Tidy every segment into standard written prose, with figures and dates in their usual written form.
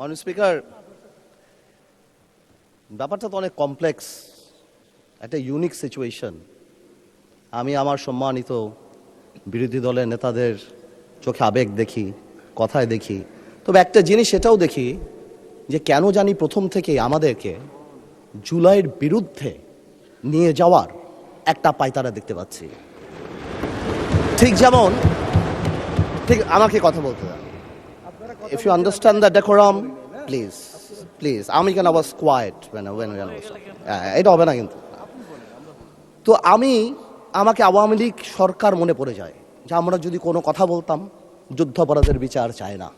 মাননীয় স্পিকার, ব্যাপারটা তো অনেক কমপ্লেক্স, একটা ইউনিক সিচুয়েশন। আমি আমার সম্মানিত বিরোধী দলের নেতাদের চোখে আবেগ দেখি, কথায় দেখি, তবে একটা জিনিস এটাও দেখি যে কেন জানি প্রথম থেকেই আমাদেরকে জুলাইয়ের বিরুদ্ধে নিয়ে যাওয়ার একটা পায়তারা দেখতে পাচ্ছি। ঠিক যেমন, ঠিক আমাকে কথা বলতে দেন। If you understand the decorum, please, please. আমি কেন was quiet when এটা হবে না কিন্তু। তো আমাকে আওয়ামী লীগ সরকার মনে পড়ে যায় যে আমরা যদি কোনো কথা বলতাম যুদ্ধাপরাধের বিচার চায় না,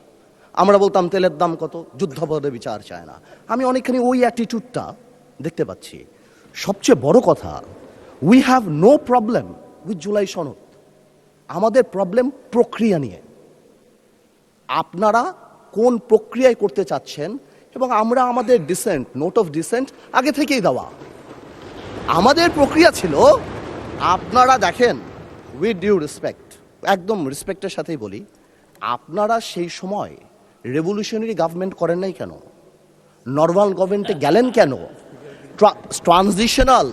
আমরা বলতাম তেলের দাম কত, যুদ্ধাপরাধের বিচার চায় না। আমি অনেকখানি ওই অ্যাটিটিউডটা দেখতে পাচ্ছি। সবচেয়ে বড় কথা, we have no problem with July সনদ। আমাদের প্রবলেম প্রক্রিয়া নিয়ে। আপনারা কোন প্রক্রিয়ায় করতে চাচ্ছেন, এবং আমরা আমাদের ডিসেন্ট, নোট অফ ডিসেন্ট আগে থেকেই দেওয়া। আমাদের প্রক্রিয়া ছিল, আপনারা দেখেন, উইথ ডিউ রেসপেক্ট, একদম রেসপেক্টের সাথেই বলি, আপনারা সেই সময় রেভলিউশনারি গভর্নমেন্ট করেন নাই কেন? নর্মাল গভর্নমেন্টে গেলেন কেন? ট্রানজিশনাল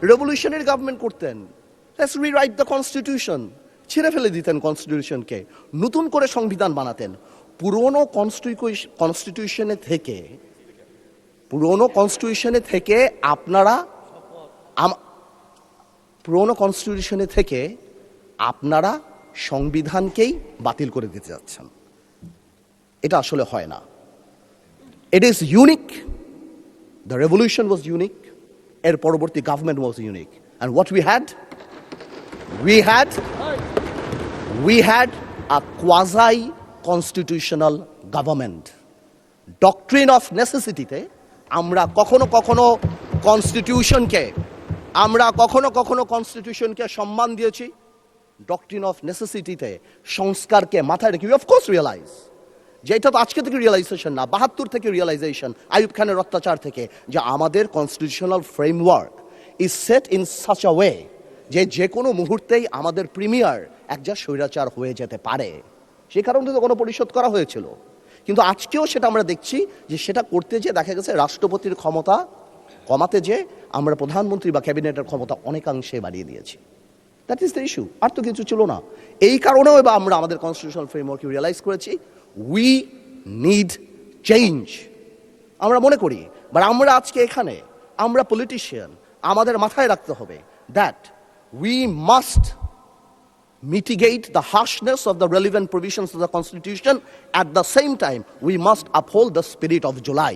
রেভলিউশনারি গভর্নমেন্ট করতেন। Let's rewrite the constitution. ছিঁড়ে ফেলে দিতেন কনস্টিটিউশনকে, নতুন করে সংবিধান বানাতেন। পুরনো কনস্টিটিউশনে থেকে আপনারা সংবিধানকেই বাতিল করে দিতে যাচ্ছেন। এটা আসলে হয় না। It is unique. The revolution was unique, এর পরবর্তী government was unique. And what we had a quasi constitutional government. Doctrine of necessity তে আমরা কখনো কনস্টিটিউশনকে সম্মান দিয়েছি। ডক্ট্রিন অফ নেসেসিটিতে সংস্কারকে মাথায় রেখে অফ কোর্স রিয়েলাইজ, যেটা তো আজকে থেকে রিয়েলাইজেশন না, ৭২ থেকে রিয়েলাইজেশন, আইয়ুব খানের অত্যাচার থেকে, যে আমাদের constitutional framework is set in such a way যে কোনো মুহূর্তেই আমাদের প্রিমিয়ার একজন স্বৈরাচার হয়ে যেতে পারে। সেই কারণে তো গণপরিষদ করা হয়েছিল। কিন্তু আজকেও সেটা আমরা দেখছি যে সেটা করতে যে দেখা গেছে রাষ্ট্রপতির ক্ষমতা কমাতে যে আমরা প্রধানমন্ত্রী বা ক্যাবিনেটের ক্ষমতা অনেকাংশে বাড়িয়ে দিয়েছি। দ্যাট ইজ দ্য ইস্যু, আর তো কিছু ছিল না। এই কারণেও এবার আমরা আমাদের কনস্টিটিউশনাল ফ্রেমওয়ার্কে রিয়েলাইজ করেছি উই নিড চেঞ্জ। আমরা মনে করি, বাট আমরা আজকে এখানে, আমরা পলিটিশিয়ান, আমাদের মাথায় রাখতে হবে that we must mitigate the harshness of the relevant provisions of the Constitution. At the same time, we must uphold the spirit of July.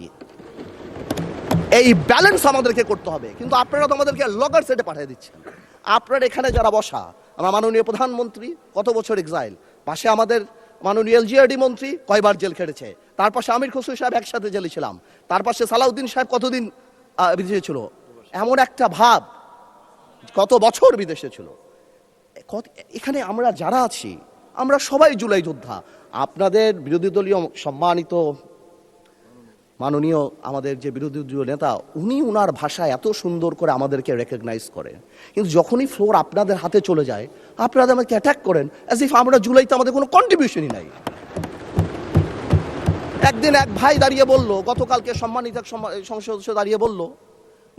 এই ব্যালেন্স আমাদেরকে করতে হবে। কিন্তু আপনারা তো আমাদেরকে লগর সেটে পাঠিয়ে দিচ্ছেন। আপনারা এখানে যারা বসা, আমার মাননীয় প্রধানমন্ত্রী কত বছর এক্সাইল, পাশে আমাদের মাননীয় এলজিআরডি মন্ত্রী কয়বার জেল খেটেছে, তার পাশে আমির খসরু সাহেব একসাথে জেলে ছিলাম, তার পাশে সালাউদ্দিন সাহেব কতদিন বিদেশে ছিল, এমন একটা ভাব, কত বছর বিদেশে ছিল। এখানে আমরা যারা আছি, আমরা সবাই জুলাই যোদ্ধা। আপনাদের বিরোধী দলীয় সম্মানিত মাননীয় আমাদের যে বিরোধী দলীয় নেতা, উনার ভাষায় এত সুন্দর করে আমাদেরকে রেকগনাইজ করেন, কিন্তু যখনই ফ্লোর আপনাদের হাতে চলে যায়, আপনারা আমাদেরকে অ্যাটাক করেন অ্যাজ ইফ আমরা জুলাইতে আমাদের কোনো কন্ট্রিবিউশনই নাই। একদিন এক ভাই দাঁড়িয়ে বলল, গতকালকে সম্মানিত সংসদ সদস্য দাঁড়িয়ে বলল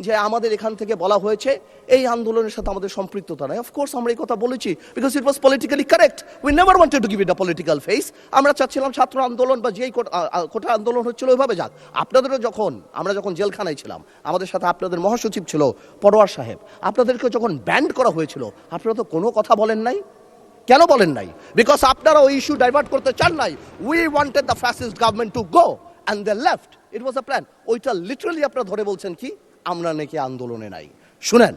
যে আমাদের এখান থেকে বলা হয়েছে এই আন্দোলনের সাথে আমাদের সম্পৃক্ততা নাই। অফকোর্স আমরা এই কথা বলেছি, because it was politically correct. We never wanted to give it a political face. আমরা চাচ্ছিলাম ছাত্র আন্দোলন বা যেই কোটা আন্দোলন হচ্ছিল ওইভাবে যাক। আপনাদেরও আমরা যখন জেলখানায় ছিলাম, আমাদের সাথে আপনাদের মহাসচিব ছিল পরোয়ার সাহেব, আপনাদেরকে যখন ব্যান্ড করা হয়েছিল, আপনারা তো কোনো কথা বলেন নাই। কেন বলেন নাই? বিকজ আপনারা ওই ইস্যু ডাইভার্ট করতে চান নাই। We wanted the fascist government to go and they left. It was a plan. ওইটা লিটারালি আপনারা ধরে বলছেন কি আমরা নাকি আন্দোলনে নাই। শুনেন,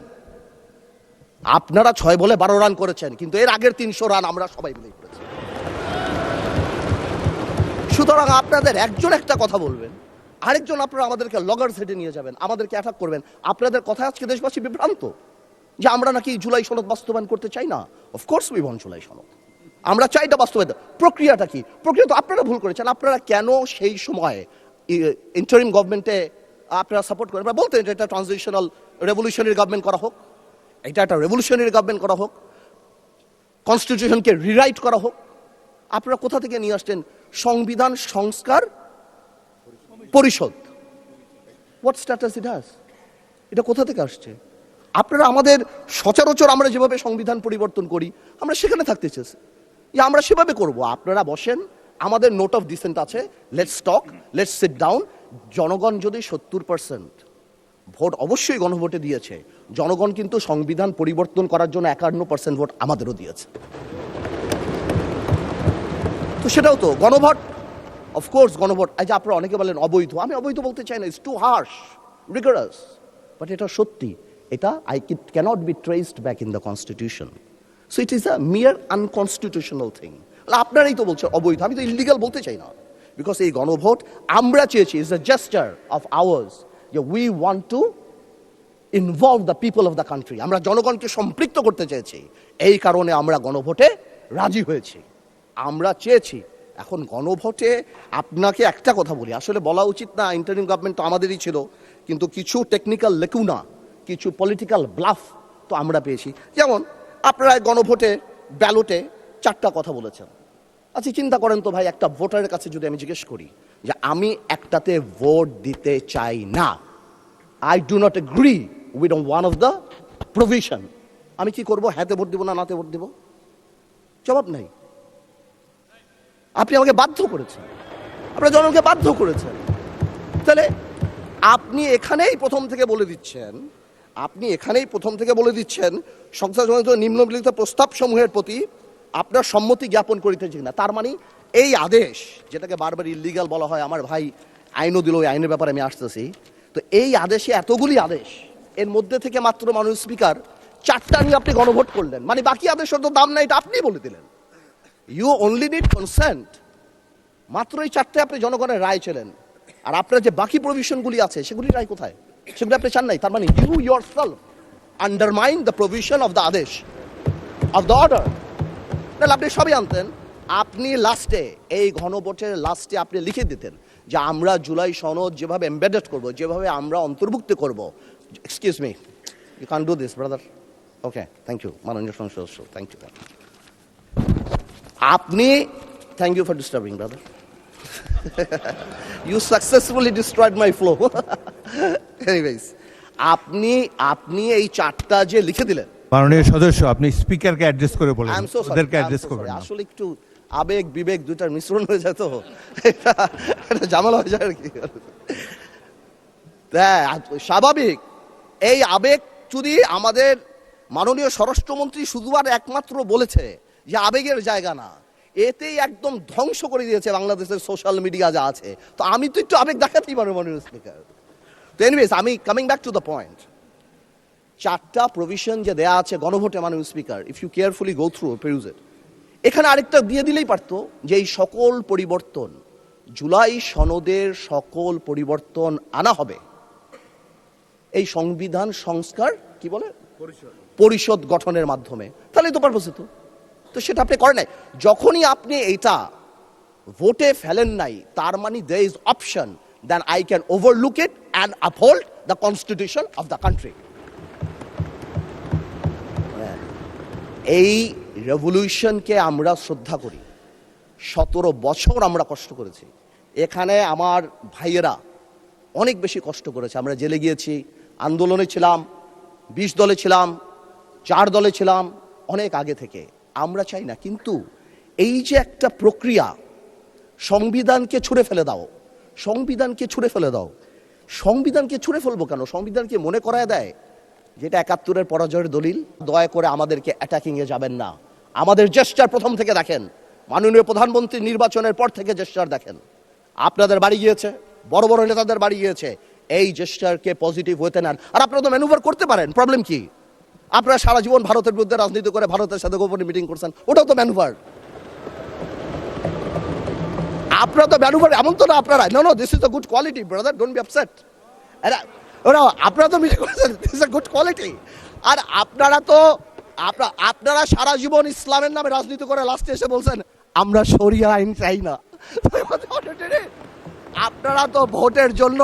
আপনারা 6 বলে 12 রান করেছেন, কিন্তু এর আগের 300 রান আমরা সবাই মিলে করেছি। সুতরাং আপনাদের একজন একটা কথা বলবেন, আরেকজন আপনারা আমাদেরকে লগর সেটে নিয়ে যাবেন, আমাদেরকে অ্যাটাক করবেন। আপনাদের কথা আজকে দেশবাসী বিভ্রান্ত যে আমরা নাকি জুলাই সনদ বাস্তবায়ন করতে চাই না। অফকোর্স উই ওয়ান্ট জুলাই সনদ, আমরা চাই এটা বাস্তবায়ন। প্রক্রিয়াটা কি? প্রক্রিয়া তো আপনারা ভুল করেছেন। আপনারা কেন সেই সময় ইন্টারিম গভর্নমেন্টে আপনারা সাপোর্ট করেন? বলতেন এটা ট্রানজিশনাল রেভলিউশনারি গভর্নমেন্ট করা হোক, এটা একটা রেভলিউশনারি গভর্নমেন্ট করা হোক, কনস্টিটিউশনকে রিরাইট করা হোক। আপনারা কোথা থেকে নিয়ে আসছেন সংবিধান সংস্কার পরিষদ। What status it has? এটা কোথা থেকে আসছে? আপনারা আমাদের সচরাচর আমরা যেভাবে সংবিধান পরিবর্তন করি আমরা সেখানে থাকতে চেয়েছি, আমরা সেভাবে করব। আপনারা বসেন, আমাদের নোট অফ ডিসেন্ট আছে, let's talk, let's sit down. জনগণ যদি 70% ভোট অবশ্যই গণভোটে দিয়েছে, জনগণ কিন্তু সংবিধান পরিবর্তন করার জন্য 51% ভোট আমাদেরও দিয়েছে। তো সেটাও তো গণভোট, অফকোর্স গণভোট। আজ আপনারা অনেকে বলেন অবৈধ, আমি অবৈধ বলতে চাই না, it's too harsh, rigorous, but এটা সত্যি। এটা cannot be traced back in the constitution, so it is a mere unconstitutional thing. আপনারাই তো বলছেন অবৈধ, আমি তো ইলিগাল বলতে চাই না, বিকজ এই গণভোট আমরা চেয়েছি, is a gesture of ours, যে we want to involve the people of the country. আমরা জনগণকে সম্পৃক্ত করতে চেয়েছি, এই কারণে আমরা গণভোটে রাজি হয়েছি, আমরা চেয়েছি। এখন গণভোটে আপনাকে একটা কথা বলি, আসলে বলা উচিত না, ইন্টারিম গভর্নমেন্ট তো আমাদেরই ছিল, কিন্তু কিছু টেকনিক্যাল লেকুনা, কিছু পলিটিক্যাল ব্লাফ তো আমরা পেয়েছি। যেমন আপনারা গণভোটে ব্যালটে 4টা কথা বলেছেন। আচ্ছা চিন্তা করেন তো ভাই, একটা ভোটারের কাছে যদি আমি জিজ্ঞেস করি যে আমি একটাতে ভোট দিতে চাই না, I do not agree with one of the provision, আমি কি করব? হ্যাঁতে ভোট দিব না নাতে ভোট দিব? জবাব নাই। আপনি আমাকে বাধ্য করেছেন, আপনারা জনগণকে বাধ্য করেছেন। তাহলে আপনি এখানেই প্রথম থেকে বলে দিচ্ছেন, সংসদ নিম্নলিখিত প্রস্তাব সমূহের প্রতি আপনার সম্মতি জ্ঞাপন করিতেছি না। তার মানে এই আদেশ, যেটাকে বারবার ইলিগাল বলা হয়, আমার ভাই আইনও দিল, ওই আইনের ব্যাপারে আমি আসতেছি। তো এই আদেশে এতগুলি আদেশ, এর মধ্যে থেকে মাত্র মাননীয় স্পিকার 4টা নিয়ে আপনি গণভোট করলেন, মানে বাকি আদেশের তো দাম নাই, এটা আপনি বলে দিলেন। ইউ অনলি নিড কনসেন্ট, মাত্র এই 4টে আপনি জনগণের রায় ছিলেন। আর আপনার যে বাকি প্রভিশনগুলি আছে সেগুলি রায় কোথায়? সেগুলি আপনি চান নাই। তার মানে you yourself undermine the provision of the আদেশ অফ দ্য অর্ডার। তাহলে আপনি সবই আনতেন, আপনি লাস্টে এই গণভোটের লাস্টে আপনি লিখে দিতেন যে আমরা জুলাই সনদ যেভাবে এমবেডেড করব, যেভাবে আমরা অন্তর্ভুক্ত করব। Excuse me, you can do this brother. Okay, thank you মাননীয় সংসদ সদস্য, থ্যাংক ইউ। আপনি, thank you for disturbing brother, you successfully destroyed my flow. Anyways, আপনি এই 4টা যে লিখে দিলেন, মাননীয় সদস্য আপনি স্পিকারকে অ্যাড্রেস করে বলেন, আই এম সো সরি, ওদেরকে অ্যাড্রেস করবেন না। আসলে একটু আবেগ বিবেক দুটার মিশ্রণ হয়ে যায়, তো এটা ঝামেলা হয়ে যায় আর কি। স্বাভাবিক, এই আবেগ যদি আমাদের মাননীয় স্বরাষ্ট্রমন্ত্রী শুধু আর একমাত্র বলেছে যে আবেগের জায়গা না, এতেই একদম ধ্বংস করে দিয়েছে বাংলাদেশের সোশ্যাল মিডিয়া যা আছে। তো আমি তো একটু আবেগ দেখাতেই পারবো মাননীয় স্পিকার। তো এনিওয়েজ, আমি coming back to the point, 4টা প্রভিশন যে দেয়া আছে গণভোটে মাননীয় speaker, if you carefully go through peruse it, এখানে আরেকটা দিয়ে দিলেই পারতো যে এই সকল পরিবর্তন, জুলাই সনদের সকল পরিবর্তন আনা হবে এই সংবিধান সংস্কার কি বলে পরিষদ গঠনের মাধ্যমে, তাহলে তো পারপোজ হতো। তো সেটা আপনি করেন নাই। যখনই আপনি এইটা ভোটে ফেলেন নাই, তার মানে there is option then I can overlook it and uphold the constitution of the country. এই রেভলিউশনকে আমরা শ্রদ্ধা করি, 17 বছর আমরা কষ্ট করেছি। এখানে আমার ভাইয়েরা অনেক বেশি কষ্ট করেছে, আমরা জেলে গিয়েছি, আন্দোলনে ছিলাম, 20 দলে ছিলাম, 4 দলে ছিলাম, অনেক আগে থেকে। আমরা চাই না, কিন্তু এই যে একটা প্রক্রিয়া, সংবিধানকে ছুঁড়ে ফেলে দাও, সংবিধানকে ছুঁড়ে ফেলে দাও, সংবিধানকে ছুঁড়ে ফেলবো কেন? সংবিধানকে মনে করায় দেয় যেটা 71-এর পরাজয়ের দলিল। দয়া করে আমাদেরকে অ্যাটাকিংয়ে যাবেন না। আমাদের জেস্টার প্রথম থেকে দেখেন, মাননীয় প্রধানমন্ত্রী নির্বাচনের পর থেকে জেস্টার দেখেন, আপনাদের বাড়ি গিয়েছে, বড় বড় নেতাদের বাড়ি গিয়েছে, এই জেস্টারকে পজিটিভ হতে নেন। আর আপনারা তো ম্যানুভার করতে পারেন, প্রবলেম কি? আপনারা সারা জীবন ভারতের বিরুদ্ধে রাজনীতি করে ভারতের সাথে গোপনে মিটিং করছেন, ওটাও তো ম্যানুভার। আপনারা তো ম্যানুভার, এমন তো না আপনারা, no this is a good quality brother, don't be upset. ওরা আপনারা তো মিটিং করেছেন, this is a good quality. আর আপনারা সারা জীবন ইসলামের নামে রাজনীতি করে লাস্টে এসে বলছেন আমরা শরিয়া আইন চাই না। আপনারা তো ভোটের জন্য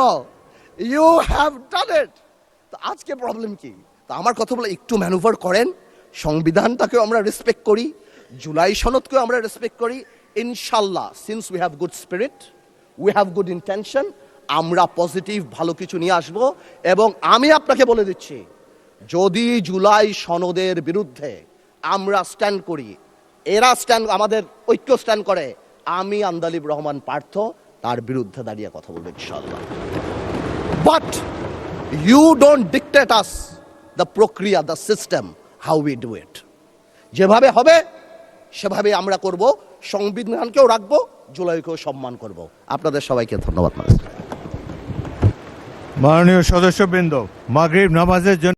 ইউ হ্যাভ ডান ইট। তো আজকে প্রবলেম কি? তো আমার কথা বলে একটু ম্যানুভার করেন, সংবিধানটাকেও আমরা রেসপেক্ট করি, জুলাই সনদকেও আমরা রেসপেক্ট করি, ইনশাল্লাহ, since we have good spirit, we have good intention, আমরা পজিটিভ ভালো কিছু নিয়ে আসব। এবং আমি আপনাকে বলে দিচ্ছি, যদি জুলাই সনদের বিরুদ্ধে আমরা স্ট্যান্ড করি, এরা স্ট্যান্ড, আমাদের ঐক্য স্ট্যান্ড করে, আমি আন্দালিব রহমান পার্থ তার বিরুদ্ধে দাঁড়িয়ে কথা বলবো ইনশাল্লাহ। But you don't dictate us the প্রক্রিয়া, the system, how we do it. যেভাবে হবে সেভাবে আমরা করব, সংবিধানকেও রাখবো, জুলাইকেও সম্মান করব। আপনাদের সবাইকে ধন্যবাদ। মাননীয় সদস্যবৃন্দ, মাগরিব নামাজের জন্য